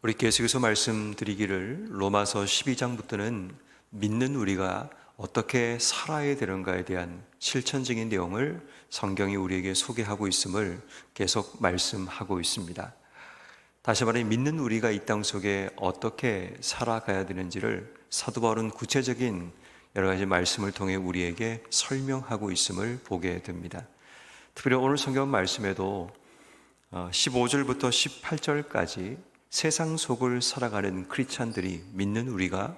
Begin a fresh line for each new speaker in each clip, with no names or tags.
우리 계속해서 말씀드리기를 로마서 12장부터는 믿는 우리가 어떻게 살아야 되는가에 대한 실천적인 내용을 성경이 우리에게 소개하고 있음을 계속 말씀하고 있습니다. 다시 말해 믿는 우리가 이 땅 속에 어떻게 살아가야 되는지를 사도 바울은 구체적인 여러 가지 말씀을 통해 우리에게 설명하고 있음을 보게 됩니다. 특별히 오늘 성경 말씀에도 15절부터 18절까지 세상 속을 살아가는 크리스찬들이 믿는 우리가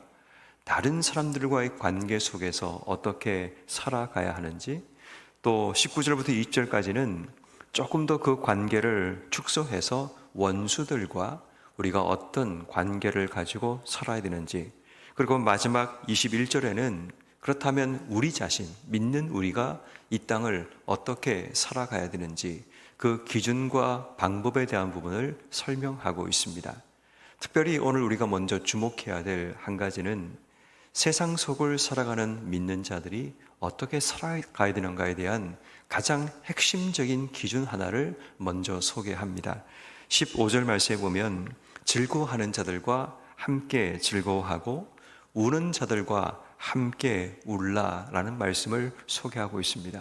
다른 사람들과의 관계 속에서 어떻게 살아가야 하는지, 또 19절부터 20절까지는 조금 더 그 관계를 축소해서 원수들과 우리가 어떤 관계를 가지고 살아야 되는지, 그리고 마지막 21절에는 그렇다면 우리 자신, 믿는 우리가 이 땅을 어떻게 살아가야 되는지 그 기준과 방법에 대한 부분을 설명하고 있습니다. 특별히 오늘 우리가 먼저 주목해야 될 한 가지는 세상 속을 살아가는 믿는 자들이 어떻게 살아가야 되는가에 대한 가장 핵심적인 기준 하나를 먼저 소개합니다. 15절 말씀에 보면 즐거워하는 자들과 함께 즐거워하고 우는 자들과 함께 울라라는 말씀을 소개하고 있습니다.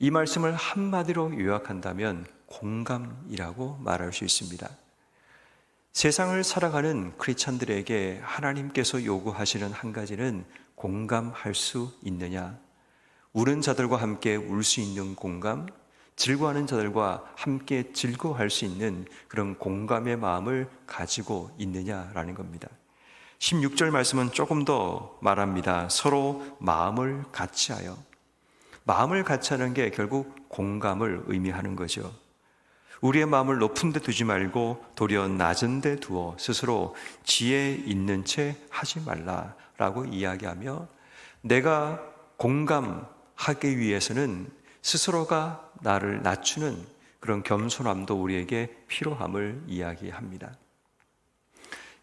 이 말씀을 한마디로 요약한다면 공감이라고 말할 수 있습니다. 세상을 살아가는 크리스찬들에게 하나님께서 요구하시는 한 가지는 공감할 수 있느냐, 우는 자들과 함께 울 수 있는 공감, 즐거워하는 자들과 함께 즐거워할 수 있는 그런 공감의 마음을 가지고 있느냐라는 겁니다. 16절 말씀은 조금 더 말합니다. 서로 마음을 같이하여. 마음을 같이 하는 게 결국 공감을 의미하는 거죠. 우리의 마음을 높은 데 두지 말고 도리어 낮은 데 두어 스스로 지혜 있는 채 하지 말라라고 이야기하며, 내가 공감하기 위해서는 스스로가 나를 낮추는 그런 겸손함도 우리에게 필요함을 이야기합니다.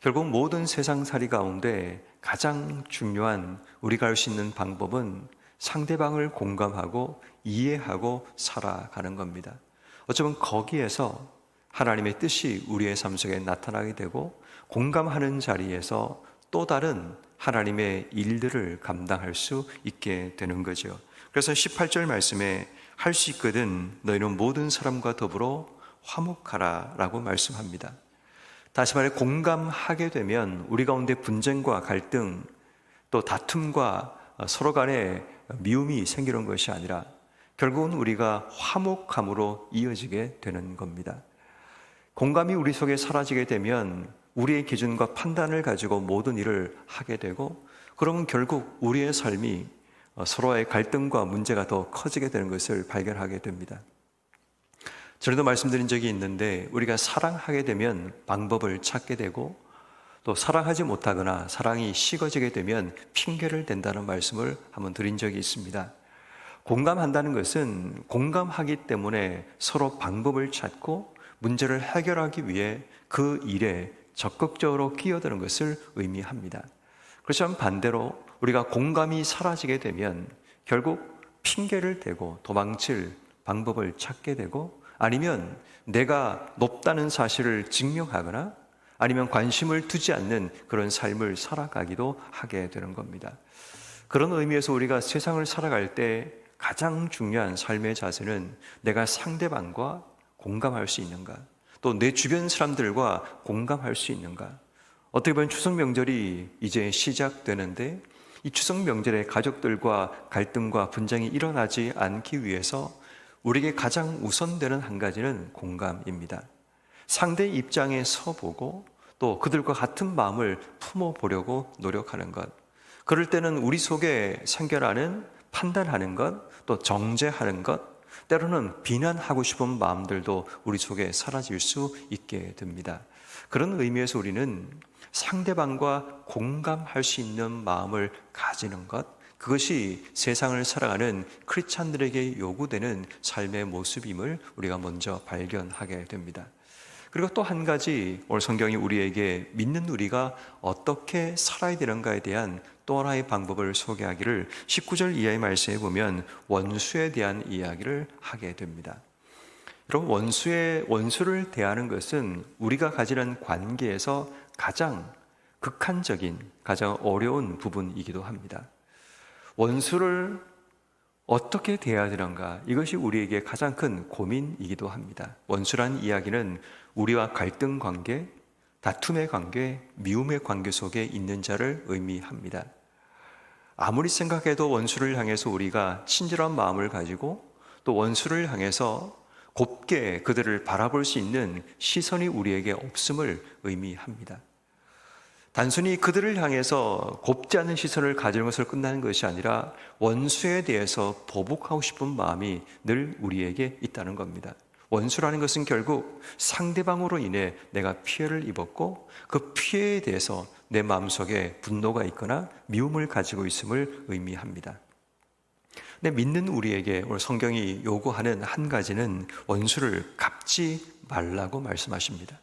결국 모든 세상살이 가운데 가장 중요한 우리가 할 수 있는 방법은 상대방을 공감하고 이해하고 살아가는 겁니다. 어쩌면 거기에서 하나님의 뜻이 우리의 삶 속에 나타나게 되고, 공감하는 자리에서 또 다른 하나님의 일들을 감당할 수 있게 되는 거죠. 그래서 18절 말씀에 할 수 있거든 너희는 모든 사람과 더불어 화목하라 라고 말씀합니다. 다시 말해 공감하게 되면 우리 가운데 분쟁과 갈등, 또 다툼과 서로 간에 미움이 생기는 것이 아니라 결국은 우리가 화목함으로 이어지게 되는 겁니다. 공감이 우리 속에 사라지게 되면 우리의 기준과 판단을 가지고 모든 일을 하게 되고, 그러면 결국 우리의 삶이 서로의 갈등과 문제가 더 커지게 되는 것을 발견하게 됩니다. 전에도 말씀드린 적이 있는데, 우리가 사랑하게 되면 방법을 찾게 되고, 또 사랑하지 못하거나 사랑이 식어지게 되면 핑계를 댄다는 말씀을 한번 드린 적이 있습니다. 공감한다는 것은 공감하기 때문에 서로 방법을 찾고 문제를 해결하기 위해 그 일에 적극적으로 끼어드는 것을 의미합니다. 그렇지만 반대로 우리가 공감이 사라지게 되면 결국 핑계를 대고 도망칠 방법을 찾게 되고, 아니면 내가 높다는 사실을 증명하거나 아니면 관심을 두지 않는 그런 삶을 살아가기도 하게 되는 겁니다. 그런 의미에서 우리가 세상을 살아갈 때 가장 중요한 삶의 자세는 내가 상대방과 공감할 수 있는가, 또 내 주변 사람들과 공감할 수 있는가. 어떻게 보면 추석 명절이 이제 시작되는데, 이 추석 명절에 가족들과 갈등과 분쟁이 일어나지 않기 위해서 우리에게 가장 우선되는 한 가지는 공감입니다. 상대의 입장에 서보고 또 그들과 같은 마음을 품어보려고 노력하는 것, 그럴 때는 우리 속에 생겨나는 판단하는 것, 또 정죄하는 것, 때로는 비난하고 싶은 마음들도 우리 속에 사라질 수 있게 됩니다. 그런 의미에서 우리는 상대방과 공감할 수 있는 마음을 가지는 것, 그것이 세상을 살아가는 크리스찬들에게 요구되는 삶의 모습임을 우리가 먼저 발견하게 됩니다. 그리고 또 한 가지, 오늘 성경이 우리에게 믿는 우리가 어떻게 살아야 되는가에 대한 또 하나의 방법을 소개하기를 19절 이하의 말씀에 보면 원수에 대한 이야기를 하게 됩니다. 여러분, 원수를 대하는 것은 우리가 가지는 관계에서 가장 극한적인, 가장 어려운 부분이기도 합니다. 원수를 어떻게 대해야 되는가, 이것이 우리에게 가장 큰 고민이기도 합니다. 원수란 이야기는 우리와 갈등 관계, 다툼의 관계, 미움의 관계 속에 있는 자를 의미합니다. 아무리 생각해도 원수를 향해서 우리가 친절한 마음을 가지고 또 원수를 향해서 곱게 그들을 바라볼 수 있는 시선이 우리에게 없음을 의미합니다. 단순히 그들을 향해서 곱지 않은 시선을 가지는 것을 끝나는 것이 아니라 원수에 대해서 보복하고 싶은 마음이 늘 우리에게 있다는 겁니다. 원수라는 것은 결국 상대방으로 인해 내가 피해를 입었고 그 피해에 대해서 내 마음속에 분노가 있거나 미움을 가지고 있음을 의미합니다. 근데 믿는 우리에게 오늘 성경이 요구하는 한 가지는 원수를 갚지 말라고 말씀하십니다.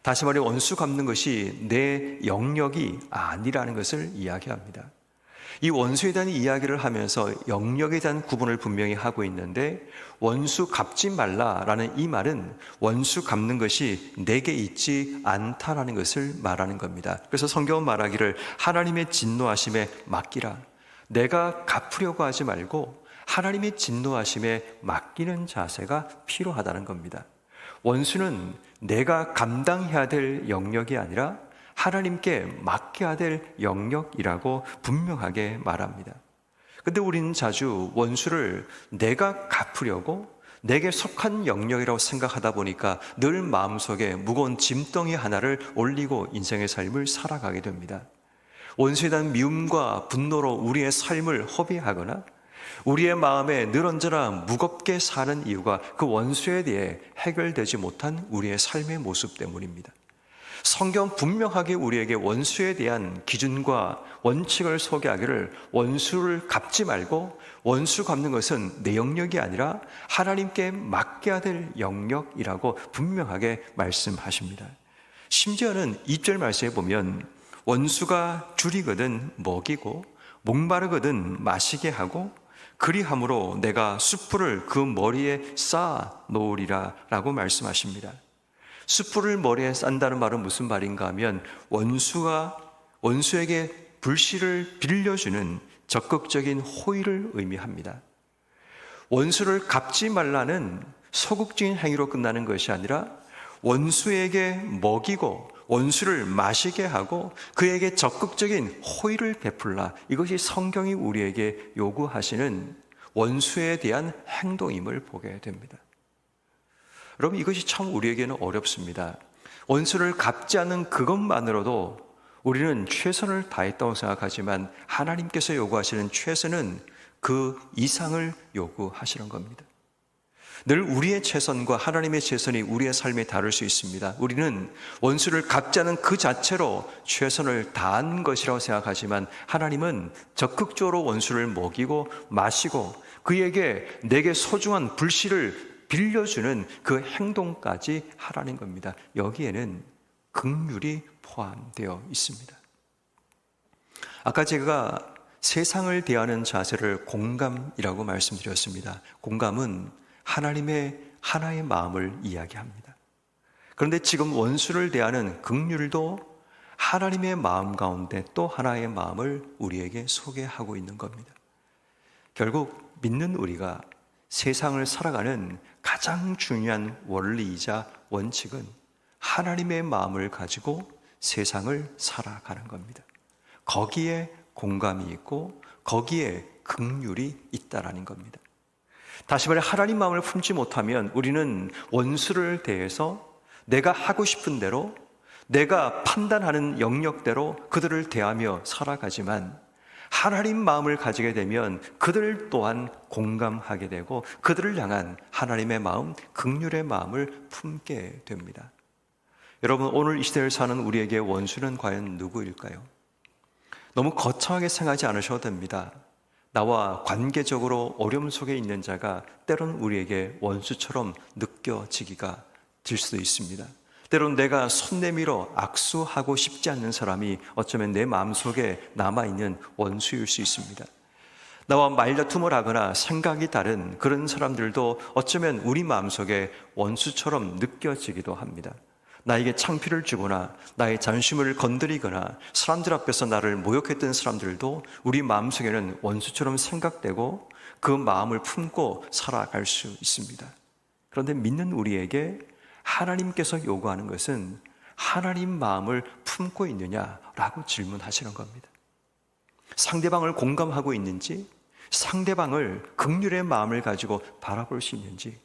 다시 말해 원수 갚는 것이 내 영역이 아니라는 것을 이야기합니다. 이 원수에 대한 이야기를 하면서 영역에 대한 구분을 분명히 하고 있는데, 원수 갚지 말라라는 이 말은 원수 갚는 것이 내게 있지 않다라는 것을 말하는 겁니다. 그래서 성경은 말하기를 하나님의 진노하심에 맡기라. 내가 갚으려고 하지 말고 하나님의 진노하심에 맡기는 자세가 필요하다는 겁니다. 원수는 내가 감당해야 될 영역이 아니라 하나님께 맡겨야 될 영역이라고 분명하게 말합니다. 근데 우리는 자주 원수를 내가 갚으려고 내게 속한 영역이라고 생각하다 보니까 늘 마음속에 무거운 짐덩이 하나를 올리고 인생의 삶을 살아가게 됩니다. 원수에 대한 미움과 분노로 우리의 삶을 허비하거나 우리의 마음에 늘 언제나 무겁게 사는 이유가 그 원수에 대해 해결되지 못한 우리의 삶의 모습 때문입니다. 성경 분명하게 우리에게 원수에 대한 기준과 원칙을 소개하기를 원수를 갚지 말고 원수 갚는 것은 내 영역이 아니라 하나님께 맡겨야 될 영역이라고 분명하게 말씀하십니다. 심지어는 2절 말씀에 보면 원수가 줄이거든 먹이고 목마르거든 마시게 하고 그리함으로 내가 숯불을 그 머리에 쌓아 놓으리라 라고 말씀하십니다. 숯불을 머리에 싼다는 말은 무슨 말인가 하면 원수에게 불씨를 빌려주는 적극적인 호의를 의미합니다. 원수를 갚지 말라는 소극적인 행위로 끝나는 것이 아니라 원수에게 먹이고 원수를 마시게 하고 그에게 적극적인 호의를 베풀라. 이것이 성경이 우리에게 요구하시는 원수에 대한 행동임을 보게 됩니다. 여러분, 이것이 참 우리에게는 어렵습니다. 원수를 갚지 않는 그것만으로도 우리는 최선을 다했다고 생각하지만 하나님께서 요구하시는 최선은 그 이상을 요구하시는 겁니다. 늘 우리의 최선과 하나님의 최선이 우리의 삶에 다를 수 있습니다. 우리는 원수를 갚지 않은 그 자체로 최선을 다한 것이라고 생각하지만 하나님은 적극적으로 원수를 먹이고 마시고 그에게 내게 소중한 불씨를 빌려주는 그 행동까지 하라는 겁니다. 여기에는 긍휼이 포함되어 있습니다. 아까 제가 세상을 대하는 자세를 공감이라고 말씀드렸습니다. 공감은 하나님의 하나의 마음을 이야기합니다. 그런데 지금 원수를 대하는 긍휼도 하나님의 마음 가운데 또 하나의 마음을 우리에게 소개하고 있는 겁니다. 결국 믿는 우리가 세상을 살아가는 가장 중요한 원리이자 원칙은 하나님의 마음을 가지고 세상을 살아가는 겁니다. 거기에 공감이 있고 거기에 긍휼이 있다라는 겁니다. 다시 말해 하나님 마음을 품지 못하면 우리는 원수를 대해서 내가 하고 싶은 대로 내가 판단하는 영역대로 그들을 대하며 살아가지만 하나님 마음을 가지게 되면 그들 또한 공감하게 되고 그들을 향한 하나님의 마음, 긍휼의 마음을 품게 됩니다. 여러분, 오늘 이 시대를 사는 우리에게 원수는 과연 누구일까요? 너무 거창하게 생각하지 않으셔도 됩니다. 나와 관계적으로 어려움 속에 있는 자가 때론 우리에게 원수처럼 느껴지기가 될 수도 있습니다. 때론 내가 손 내밀어 악수하고 싶지 않는 사람이 어쩌면 내 마음속에 남아있는 원수일 수 있습니다. 나와 말다툼을 하거나 생각이 다른 그런 사람들도 어쩌면 우리 마음속에 원수처럼 느껴지기도 합니다. 나에게 창피를 주거나 나의 자존심을 건드리거나 사람들 앞에서 나를 모욕했던 사람들도 우리 마음속에는 원수처럼 생각되고 그 마음을 품고 살아갈 수 있습니다. 그런데 믿는 우리에게 하나님께서 요구하는 것은 하나님 마음을 품고 있느냐라고 질문하시는 겁니다. 상대방을 공감하고 있는지, 상대방을 긍휼의 마음을 가지고 바라볼 수 있는지,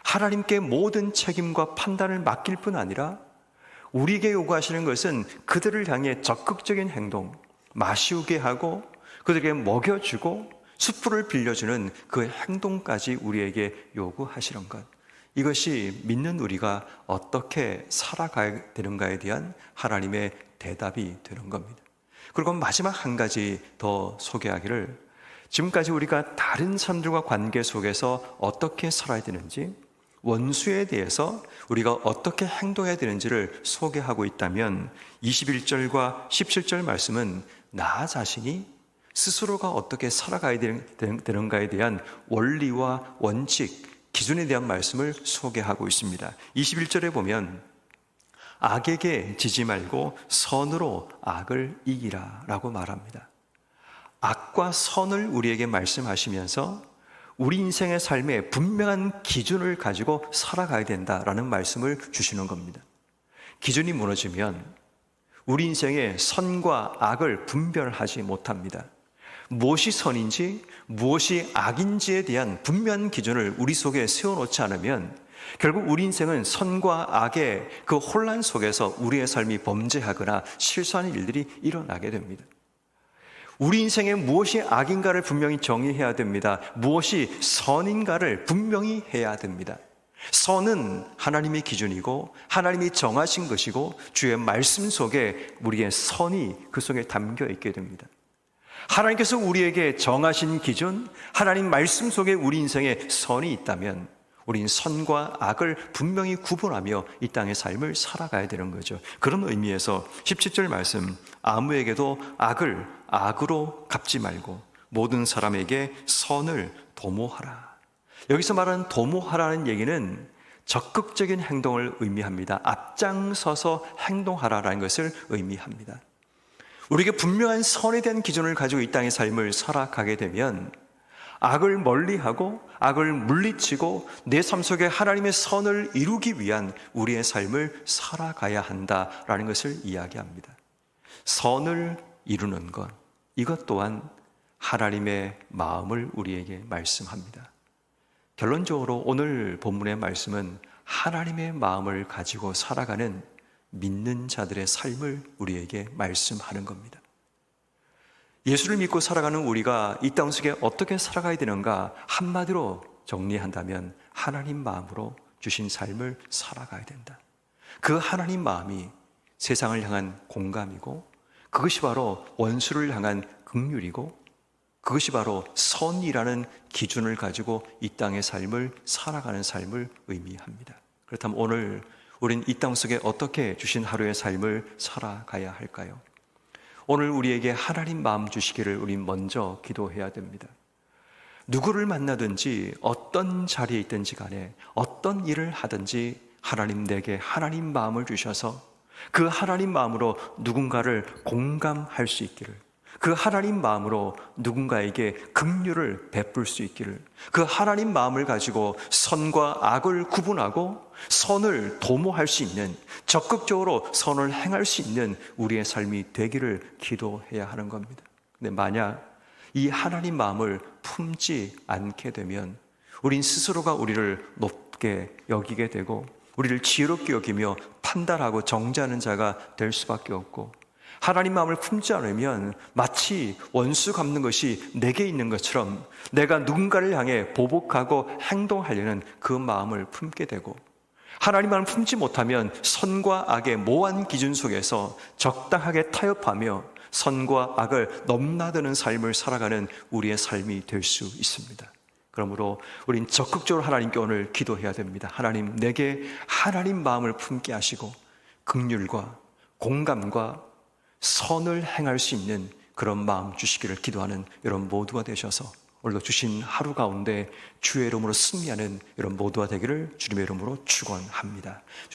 하나님께 모든 책임과 판단을 맡길 뿐 아니라 우리에게 요구하시는 것은 그들을 향해 적극적인 행동, 마시우게 하고 그들에게 먹여주고 숯불을 빌려주는 그 행동까지 우리에게 요구하시는 것, 이것이 믿는 우리가 어떻게 살아가야 되는가에 대한 하나님의 대답이 되는 겁니다. 그리고 마지막 한 가지 더 소개하기를, 지금까지 우리가 다른 사람들과 관계 속에서 어떻게 살아야 되는지, 원수에 대해서 우리가 어떻게 행동해야 되는지를 소개하고 있다면 21절과 17절 말씀은 나 자신이 스스로가 어떻게 살아가야 되는가에 대한 원리와 원칙, 기준에 대한 말씀을 소개하고 있습니다. 21절에 보면 악에게 지지 말고 선으로 악을 이기라 라고 말합니다. 악과 선을 우리에게 말씀하시면서 우리 인생의 삶에 분명한 기준을 가지고 살아가야 된다라는 말씀을 주시는 겁니다. 기준이 무너지면 우리 인생의 선과 악을 분별하지 못합니다. 무엇이 선인지 무엇이 악인지에 대한 분명한 기준을 우리 속에 세워놓지 않으면 결국 우리 인생은 선과 악의 그 혼란 속에서 우리의 삶이 범죄하거나 실수하는 일들이 일어나게 됩니다. 우리 인생에 무엇이 악인가를 분명히 정의해야 됩니다. 무엇이 선인가를 분명히 해야 됩니다. 선은 하나님의 기준이고 하나님이 정하신 것이고 주의 말씀 속에 우리의 선이 그 속에 담겨 있게 됩니다. 하나님께서 우리에게 정하신 기준, 하나님 말씀 속에 우리 인생에 선이 있다면 우린 선과 악을 분명히 구분하며 이 땅의 삶을 살아가야 되는 거죠. 그런 의미에서 17절 말씀, 아무에게도 악을 악으로 갚지 말고 모든 사람에게 선을 도모하라. 여기서 말하는 도모하라는 얘기는 적극적인 행동을 의미합니다. 앞장서서 행동하라라는 것을 의미합니다. 우리에게 분명한 선에 대한 기준을 가지고 이 땅의 삶을 살아가게 되면 악을 멀리하고 악을 물리치고 내 삶 속에 하나님의 선을 이루기 위한 우리의 삶을 살아가야 한다라는 것을 이야기합니다. 선을 이루는 것, 이것 또한 하나님의 마음을 우리에게 말씀합니다. 결론적으로 오늘 본문의 말씀은 하나님의 마음을 가지고 살아가는 믿는 자들의 삶을 우리에게 말씀하는 겁니다. 예수를 믿고 살아가는 우리가 이 땅 속에 어떻게 살아가야 되는가 한마디로 정리한다면 하나님 마음으로 주신 삶을 살아가야 된다. 그 하나님 마음이 세상을 향한 공감이고 그것이 바로 원수를 향한 긍휼이고 그것이 바로 선이라는 기준을 가지고 이 땅의 삶을 살아가는 삶을 의미합니다. 그렇다면 오늘 우린 이 땅 속에 어떻게 주신 하루의 삶을 살아가야 할까요? 오늘 우리에게 하나님 마음 주시기를 우린 먼저 기도해야 됩니다. 누구를 만나든지 어떤 자리에 있든지 간에 어떤 일을 하든지 하나님 내게 하나님 마음을 주셔서 그 하나님 마음으로 누군가를 공감할 수 있기를, 그 하나님 마음으로 누군가에게 긍휼을 베풀 수 있기를, 그 하나님 마음을 가지고 선과 악을 구분하고 선을 도모할 수 있는, 적극적으로 선을 행할 수 있는 우리의 삶이 되기를 기도해야 하는 겁니다. 근데 만약 이 하나님 마음을 품지 않게 되면 우린 스스로가 우리를 높게 여기게 되고 우리를 지혜롭게 여기며 판단하고 정죄하는 자가 될 수밖에 없고, 하나님 마음을 품지 않으면 마치 원수 갚는 것이 내게 있는 것처럼 내가 누군가를 향해 보복하고 행동하려는 그 마음을 품게 되고, 하나님 마음을 품지 못하면 선과 악의 모호한 기준 속에서 적당하게 타협하며 선과 악을 넘나드는 삶을 살아가는 우리의 삶이 될 수 있습니다. 그러므로 우린 적극적으로 하나님께 오늘 기도해야 됩니다. 하나님, 내게 하나님 마음을 품게 하시고 긍휼과 공감과 선을 행할 수 있는 그런 마음 주시기를 기도하는 여러분 모두가 되셔서 오늘도 주신 하루 가운데 주의 이름으로 승리하는 여러분 모두가 되기를 주님의 이름으로 축원합니다.